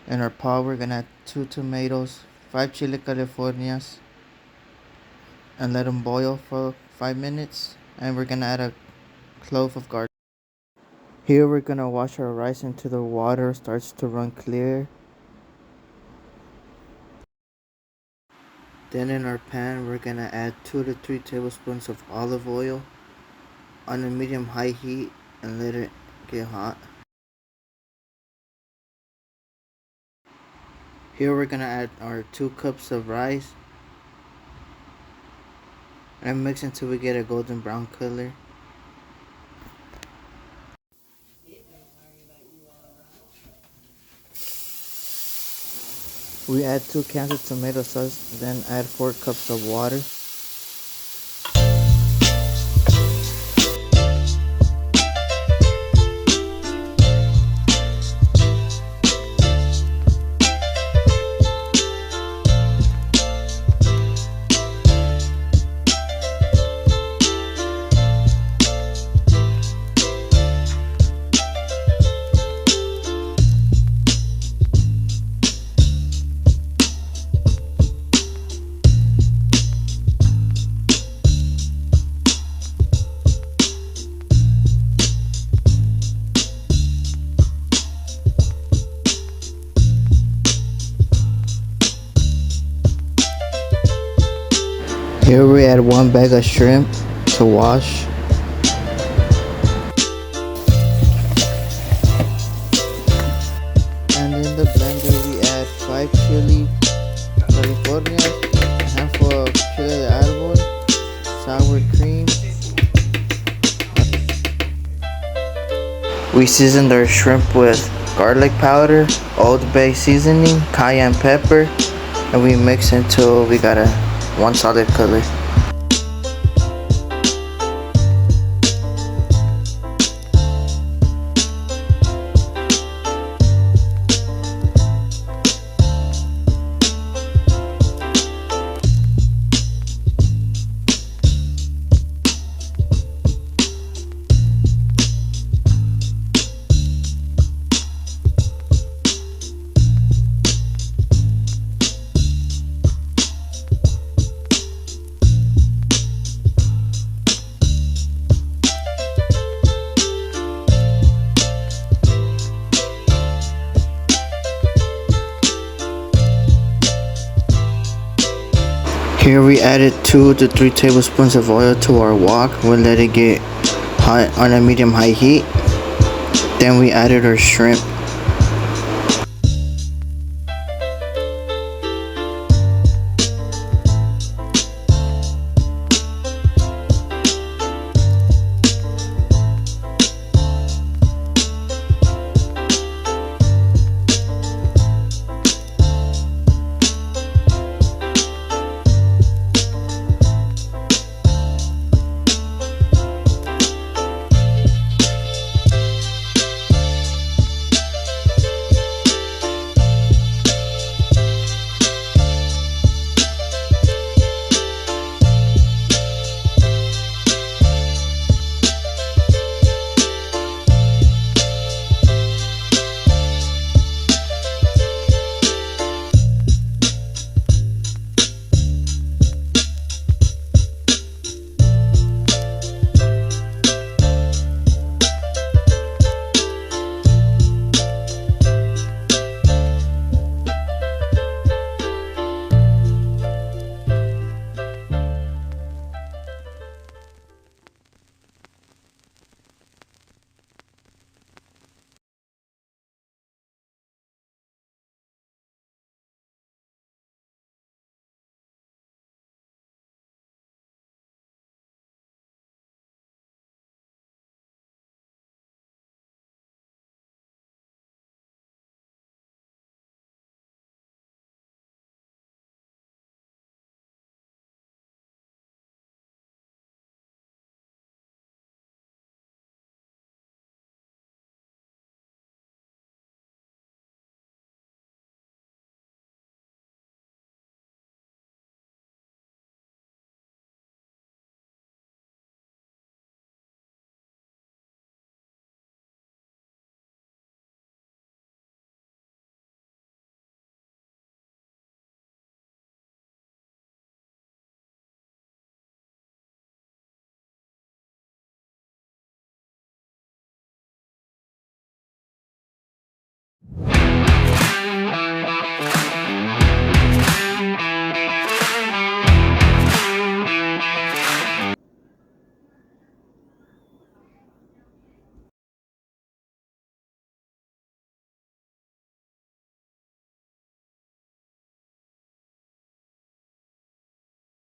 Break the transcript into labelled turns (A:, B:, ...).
A: In our pot, we're gonna add 2 tomatoes, 5 chile californias, and let them boil for 5 minutes. And we're gonna add a clove of garlic. Here we're gonna wash our rice until the water starts to run clear. Then in our pan, we're gonna add 2 to 3 tablespoons of olive oil on a medium-high heat and let it get hot. Here we're gonna add our 2 cups of rice and mix until we get a golden brown color. We add 2 cans of tomato sauce, then add 4 cups of water. Here we add 1 bag of shrimp to wash. And in the blender we add 5 chili californias, a handful of chile de arbol, sour cream. We seasoned our shrimp with garlic powder, Old Bay seasoning, cayenne pepper, and we mix until we got a one solid color. Here we added 2 to 3 tablespoons of oil to our wok. We'll let it get hot on a medium-high heat. Then we added our shrimp.